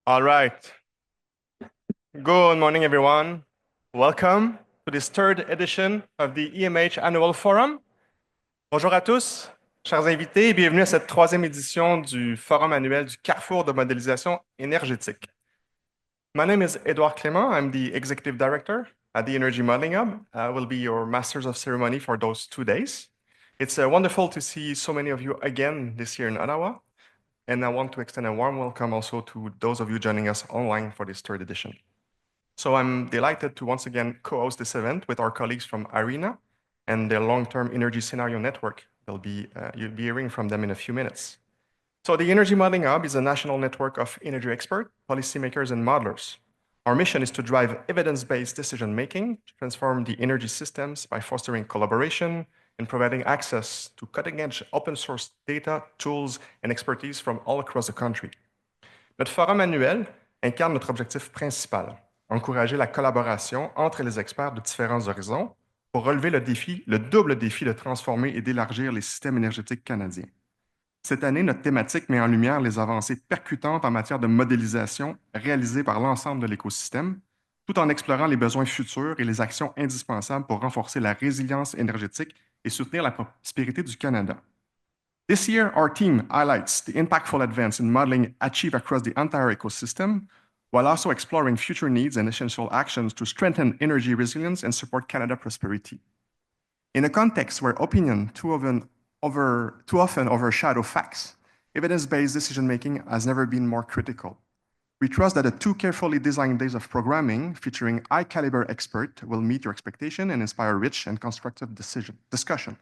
All right. Good morning, everyone. Welcome to this third edition of the EMH Annual Forum. Bonjour à tous, chers invités, et bienvenue à cette troisième édition du Forum annuel du Carrefour de modélisation énergétique. My name is Edouard Clément. I'm the Executive Director at the Energy Modeling Hub. I will be your Masters of Ceremony for those 2 days. It's wonderful to see so many of you again this year in Ottawa. And I want to extend a warm welcome also to those of you joining us online for this third edition. So I'm delighted to once again co-host this event with our colleagues from IRENA and their long-term energy scenario network. You'll be hearing from them in a few minutes. So the Energy Modeling Hub is a national network of energy experts, policymakers, and modelers. Our mission is to drive evidence-based decision-making to transform the energy systems by fostering collaboration and providing access to cutting-edge open-source data, tools, and expertise from all across the country. Notre forum annuel incarne notre objectif principal, encourager la collaboration entre les experts de différents horizons pour relever le double défi de transformer et d'élargir les systèmes énergétiques canadiens. Cette année, notre thématique met en lumière les avancées percutantes en matière de modélisation réalisées par l'ensemble de l'écosystème, tout en explorant les besoins futurs et les actions indispensables pour renforcer la résilience énergétique et soutenir la prospérité du Canada. This year, our team highlights the impactful advance in modeling achieved across the entire ecosystem, while also exploring future needs and essential actions to strengthen energy resilience and support Canada prosperity. In a context where opinion too often overshadow facts, evidence-based decision-making has never been more critical. We trust that the 2 carefully designed days of programming featuring high-caliber experts will meet your expectation and inspire rich and constructive discussion.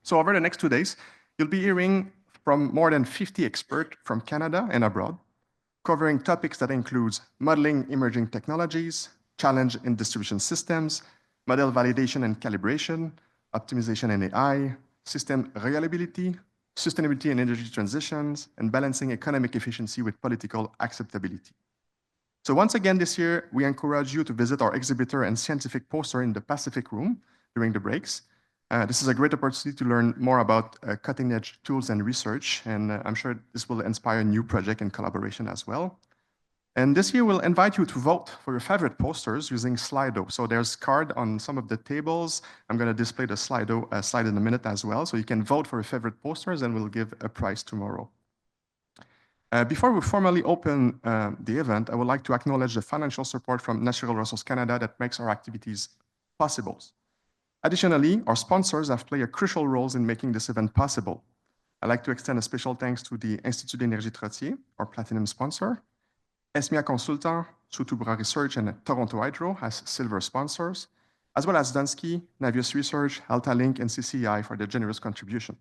So over the next 2 days, you'll be hearing from more than 50 experts from Canada and abroad, covering topics that include modeling emerging technologies, challenge in distribution systems, model validation and calibration, optimization and AI, system reliability, sustainability and energy transitions, and balancing economic efficiency with political acceptability. So once again this year, we encourage you to visit our exhibitor and scientific poster in the Pacific Room during the breaks. This is a great opportunity to learn more about cutting-edge tools and research, and I'm sure this will inspire a new project and collaboration as well. And this year, we'll invite you to vote for your favorite posters using Slido. So there's card on some of the tables. I'm going to display the slide in a minute as well. So you can vote for your favorite posters, and we'll give a prize tomorrow. Before we formally open the event, I would like to acknowledge the financial support from Natural Resources Canada that makes our activities possible. Additionally, our sponsors have played a crucial role in making this event possible. I'd like to extend a special thanks to the Institut d'Énergie Trottier, our platinum sponsor, Esmia Consultant, Soutubra Research, and Toronto Hydro as silver sponsors, as well as Dunsky, Navius Research, AltaLink, and CCI for their generous contribution.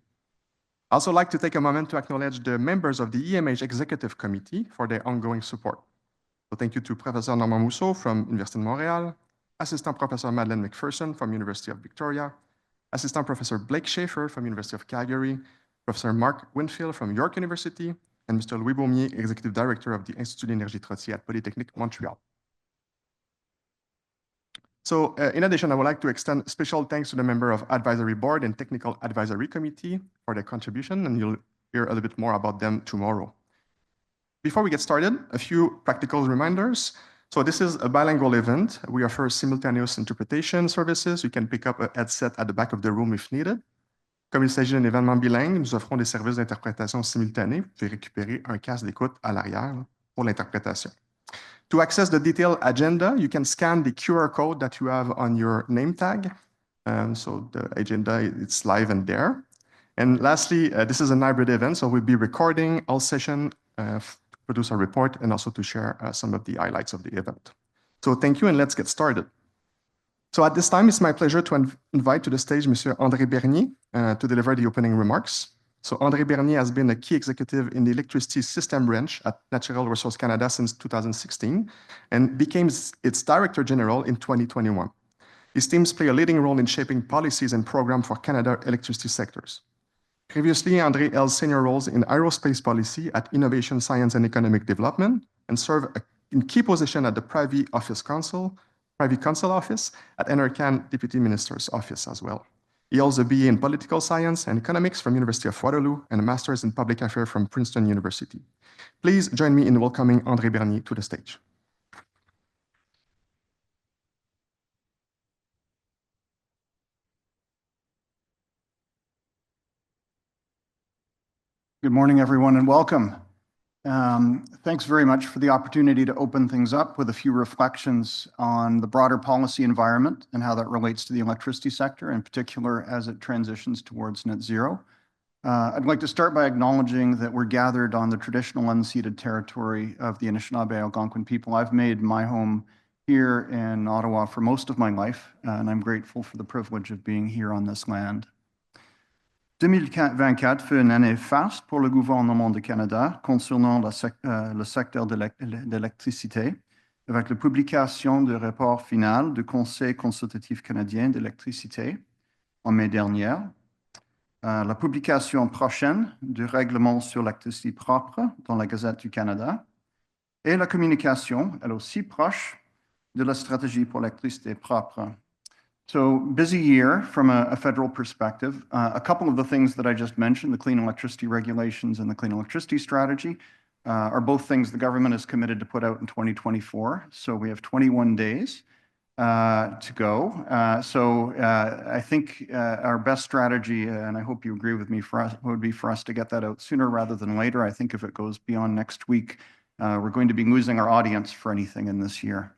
I'd also like to take a moment to acknowledge the members of the EMH Executive Committee for their ongoing support. So thank you to Professor Normand Mousseau from Université de Montréal, Assistant Professor Madeleine McPherson from University of Victoria, Assistant Professor Blake Schaefer from University of Calgary, Professor Mark Winfield from York University, and Mr. Louis Baumier, Executive Director of the Institut d'Énergie Trottier at Polytechnique Montreal. So in addition, I would like to extend special thanks to the member of Advisory Board and Technical Advisory Committee for their contribution, and you'll hear a little bit more about them tomorrow. Before we get started, a few practical reminders. So this is a bilingual event. We offer simultaneous interpretation services. You can pick up a headset at the back of the room if needed. Comme il s'agit d'un événement bilingue, nous offrons des services d'interprétation simultanée. Vous pouvez récupérer un casque d'écoute à l'arrière pour l'interprétation. To access the detailed agenda, you can scan the QR code that you have on your name tag. So the agenda, it's live and there. And lastly, this is a hybrid event, so we'll be recording all session to produce a report and also to share some of the highlights of the event. So thank you, and let's get started. So at this time, it's my pleasure to invite to the stage Monsieur André Bernier to deliver the opening remarks. So André Bernier has been a key executive in the electricity system branch at Natural Resources Canada since 2016 and became its Director General in 2021. His teams play a leading role in shaping policies and programs for Canada electricity sectors. Previously, André held senior roles in aerospace policy at Innovation, Science and Economic Development and served in key position at the Privy Council Office at NRCan Deputy Minister's Office as well. He holds a BA in Political Science and Economics from University of Waterloo and a Master's in Public Affairs from Princeton University. Please join me in welcoming André Bernier to the stage. Good morning, everyone, and welcome. Thanks very much for the opportunity to open things up with a few reflections on the broader policy environment and how that relates to the electricity sector, in particular as it transitions towards net zero. I'd like to start by acknowledging that we're gathered on the traditional unceded territory of the Anishinaabe Algonquin people. I've made my home here in Ottawa for most of my life, and I'm grateful for the privilege of being here on this land. 2024 fut une année faste pour le gouvernement du Canada concernant le secteur de l'électricité, avec la publication du rapport final du Conseil consultatif canadien d'électricité en mai dernier, la publication prochaine du règlement sur l'électricité propre dans la Gazette du Canada et la communication, elle aussi proche, de la stratégie pour l'électricité propre. So busy year from a federal perspective. A couple of the things that I just mentioned, the clean electricity regulations and the clean electricity strategy, are both things the government is committed to put out in 2024. So we have 21 days to go. I think our best strategy, and I hope you agree with me, would be for us to get that out sooner rather than later. I think if it goes beyond next week, we're going to be losing our audience for anything in this year.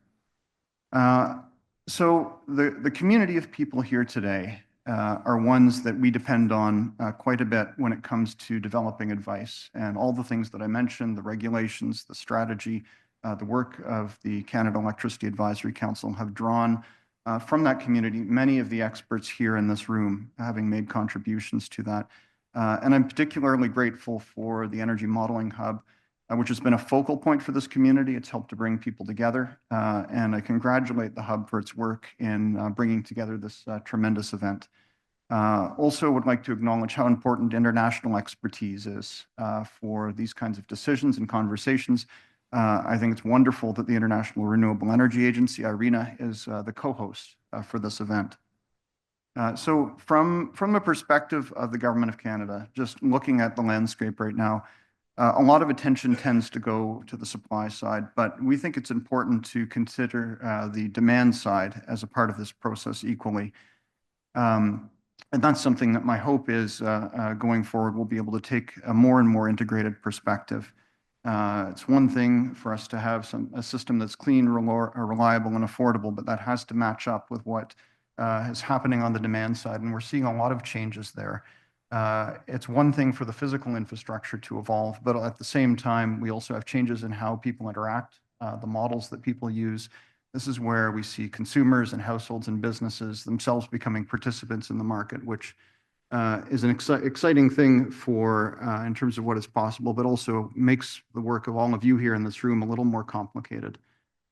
So the community of people here today are ones that we depend on quite a bit when it comes to developing advice. And all the things that I mentioned, the regulations, the strategy, the work of the Canada Electricity Advisory Council have drawn from that community, many of the experts here in this room having made contributions to that. And I'm particularly grateful for the Energy Modeling Hub, which has been a focal point for this community. It's helped to bring people together, and I congratulate the Hub for its work in bringing together this tremendous event. Also would like to acknowledge how important international expertise is for these kinds of decisions and conversations. I think it's wonderful that the International Renewable Energy Agency, IRENA, is the co-host for this event. So from the perspective of the Government of Canada, just looking at the landscape right now, a lot of attention tends to go to the supply side, but we think it's important to consider the demand side as a part of this process equally. And that's something that my hope is going forward, we'll be able to take a more and more integrated perspective. It's one thing for us to have a system that's clean, reliable, and affordable, but that has to match up with what is happening on the demand side, and we're seeing a lot of changes there. It's one thing for the physical infrastructure to evolve, but at the same time, we also have changes in how people interact, the models that people use. This is where we see consumers and households and businesses themselves becoming participants in the market, which is an exciting thing for in terms of what is possible, but also makes the work of all of you here in this room a little more complicated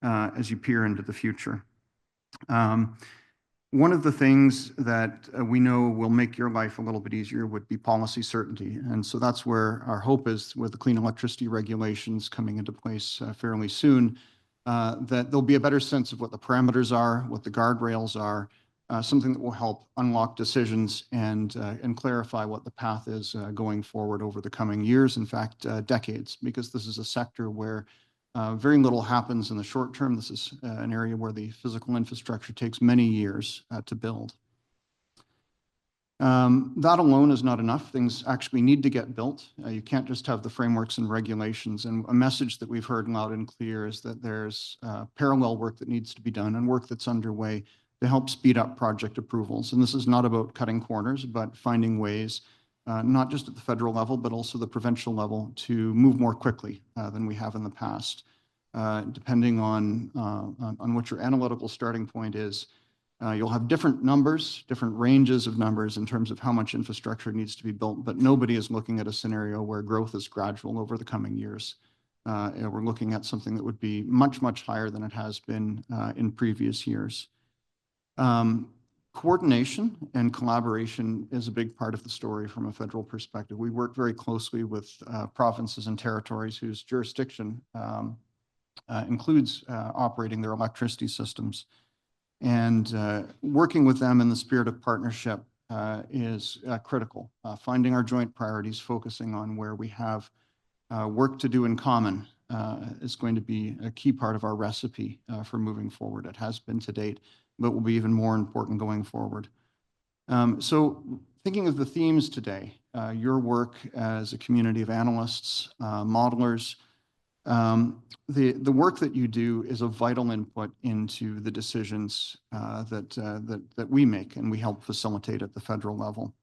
as you peer into the future. One of the things that we know will make your life a little bit easier would be policy certainty. And so that's where our hope is with the clean electricity regulations coming into place fairly soon, that there'll be a better sense of what the parameters are, what the guardrails are, something that will help unlock decisions and clarify what the path is going forward over the coming years, in fact, decades, because this is a sector where very little happens in the short term. This is an area where the physical infrastructure takes many years to build. That alone is not enough. Things actually need to get built. You can't just have the frameworks and regulations. And a message that we've heard loud and clear is that there's parallel work that needs to be done and work that's underway to help speed up project approvals. And this is not about cutting corners, but finding ways, not just at the federal level, but also the provincial level, to move more quickly than we have in the past. Depending on what your analytical starting point is, you'll have different numbers, different ranges of numbers in terms of how much infrastructure needs to be built, but nobody is looking at a scenario where growth is gradual over the coming years. We're looking at something that would be much, much higher than it has been in previous years. Coordination and collaboration is a big part of the story from a federal perspective. We work very closely with provinces and territories whose jurisdiction includes operating their electricity systems. And working with them in the spirit of partnership is critical. Finding our joint priorities, focusing on where we have work to do in common is going to be a key part of our recipe for moving forward. It has been to date, but will be even more important going forward. So thinking of the themes today, your work as a community of analysts, modelers, the work that you do is a vital input into the decisions that we make and we help facilitate at the federal level.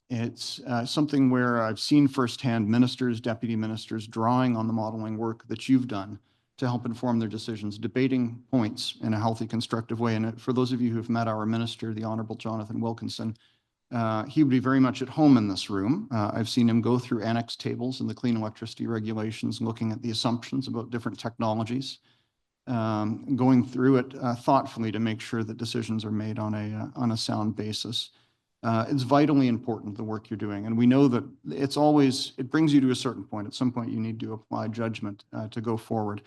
It's something where I've seen firsthand ministers, deputy ministers drawing on the modeling work that you've done to help inform their decisions, debating points in a healthy, constructive way. And for those of you who've met our minister, the Honorable Jonathan Wilkinson, he would be very much at home in this room. I've seen him go through annex tables in the clean electricity regulations, looking at the assumptions about different technologies, going through it thoughtfully to make sure that decisions are made on a sound basis. It's vitally important, the work you're doing. And we know that it brings you to a certain point. At some point, you need to apply judgment to go forward.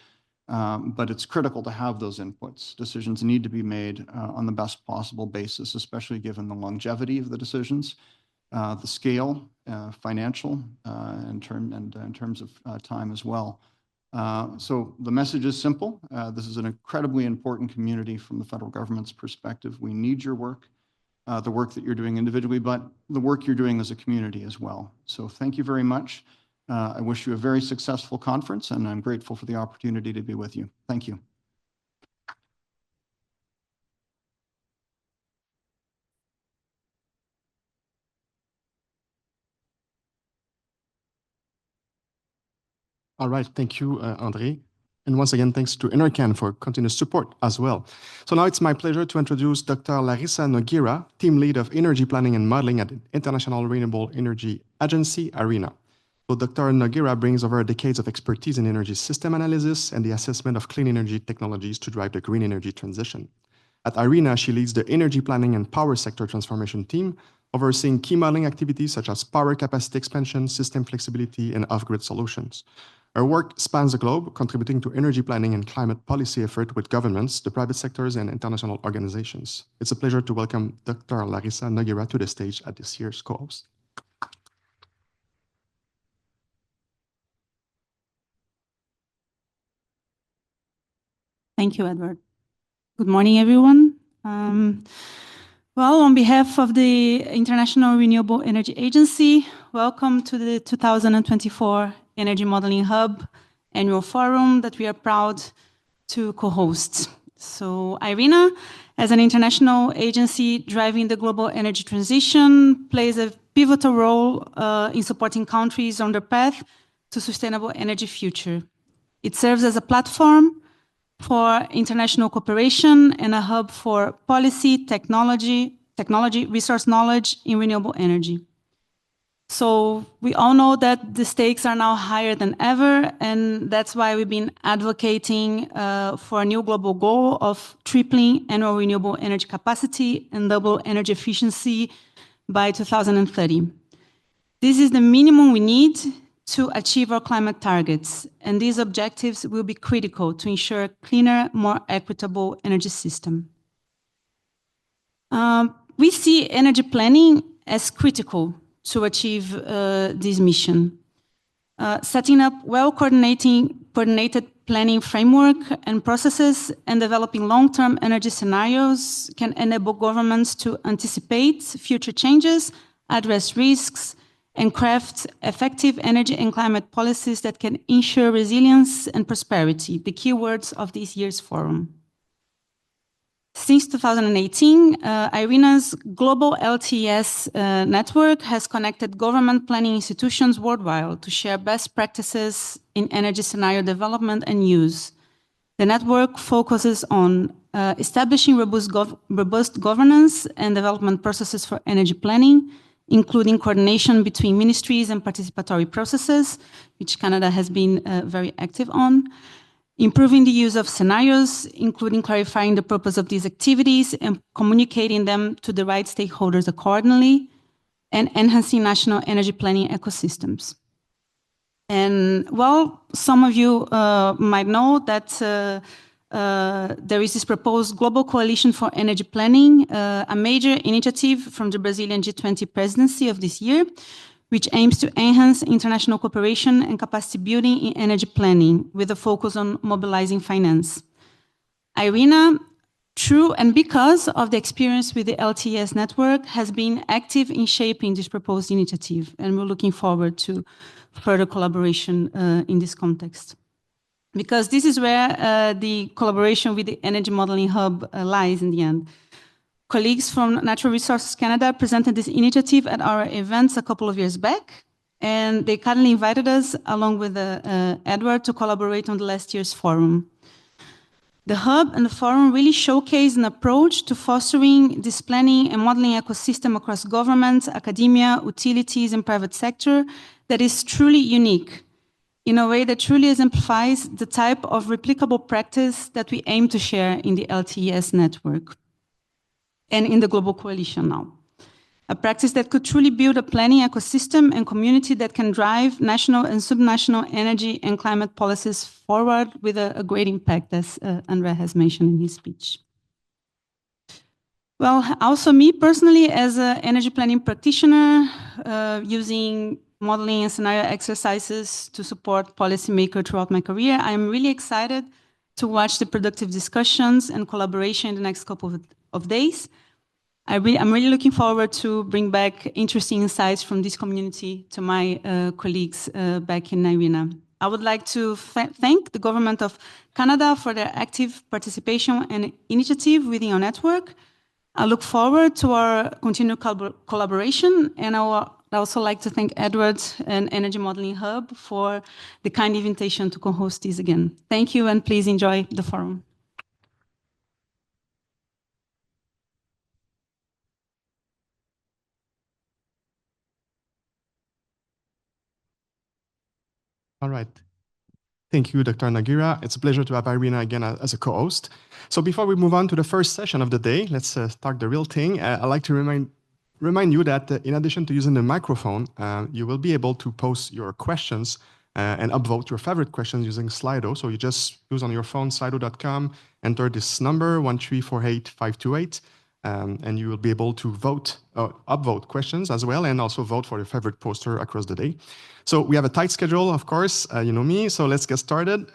But it's critical to have those inputs. Decisions need to be made on the best possible basis, especially given the longevity of the decisions, the scale, financial, in terms of time as well. So the message is simple. This is an incredibly important community from the federal government's perspective. We need your work, the work that you're doing individually, but the work you're doing as a community as well. So thank you very much. I wish you a very successful conference, and I'm grateful for the opportunity to be with you. Thank you. All right, thank you, André. And once again, thanks to NRCan for continuous support as well. So now it's my pleasure to introduce Dr. Larissa Nogueira, Team Lead of Energy Planning and Modeling at the International Renewable Energy Agency, ARENA. So Dr. Nogueira brings over decades of expertise in energy system analysis and the assessment of clean energy technologies to drive the green energy transition. At ARENA, she leads the energy planning and power sector transformation team, overseeing key modeling activities such as power capacity expansion, system flexibility, and off-grid solutions. Her work spans the globe, contributing to energy planning and climate policy effort with governments, the private sectors, and international organizations. It's a pleasure to welcome Dr. Larissa Nogueira to the stage at this year's co-host. Thank you, Edward. Good morning, everyone. Well, on behalf of the International Renewable Energy Agency, welcome to the 2024 Energy Modeling Hub Annual Forum that we are proud to co-host. So IRENA, as an international agency driving the global energy transition, plays a pivotal role in supporting countries on their path to sustainable energy future. It serves as a platform for international cooperation and a hub for policy, technology, resource knowledge in renewable energy. So we all know that the stakes are now higher than ever, and that's why we've been advocating for a new global goal of tripling annual renewable energy capacity and double energy efficiency by 2030. This is the minimum we need to achieve our climate targets, and these objectives will be critical to ensure a cleaner, more equitable energy system. We see energy planning as critical to achieve this mission. Setting up coordinated planning framework and processes and developing long-term energy scenarios can enable governments to anticipate future changes, address risks, and craft effective energy and climate policies that can ensure resilience and prosperity, the keywords of this year's forum. Since 2018, IRENA's global LTES network has connected government planning institutions worldwide to share best practices in energy scenario development and use. The network focuses on establishing robust governance and development processes for energy planning, including coordination between ministries and participatory processes, which Canada has been very active on, improving the use of scenarios, including clarifying the purpose of these activities and communicating them to the right stakeholders accordingly, and enhancing national energy planning ecosystems. And well, some of you might know that there is this proposed Global Coalition for Energy Planning, a major initiative from the Brazilian G20 presidency of this year, which aims to enhance international cooperation and capacity building in energy planning with a focus on mobilizing finance. IRENA, through and because of the experience with the LTES network, has been active in shaping this proposed initiative, and we're looking forward to further collaboration in this context. Because this is where the collaboration with the Energy Modeling Hub lies in the end. Colleagues from Natural Resources Canada presented this initiative at our events a couple of years back, and they kindly invited us, along with Edward, to collaborate on the last year's forum. The hub and the forum really showcase an approach to fostering this planning and modeling ecosystem across government, academia, utilities, and private sector that is truly unique, in a way that truly exemplifies the type of replicable practice that we aim to share in the LTES network and in the Global Coalition now. A practice that could truly build a planning ecosystem and community that can drive national and subnational energy and climate policies forward with a great impact, as André has mentioned in his speech. Well, also me personally, as an energy planning practitioner, using modeling and scenario exercises to support policymakers throughout my career, I am really excited to watch the productive discussions and collaboration in the next couple of days. I'm really looking forward to bring back interesting insights from this community to my colleagues back in IRENA. I would like to thank the Government of Canada for their active participation and initiative within our network. I look forward to our continued collaboration, and I would also like to thank Edward and Energy Modeling Hub for the kind invitation to co-host this again. Thank you, and please enjoy the forum. All right. Thank you, Dr. Nogueira. It's a pleasure to have IRENA again as a co-host. So before we move on to the first session of the day, let's start the real thing. I'd like to remind you that in addition to using the microphone, you will be able to post your questions and upvote your favorite questions using Slido. So you just use on your phone slido.com, enter this number 1348528, and you will be able to upvote questions as well, and also vote for your favorite poster across the day. So we have a tight schedule, of course, you know me, so let's get started.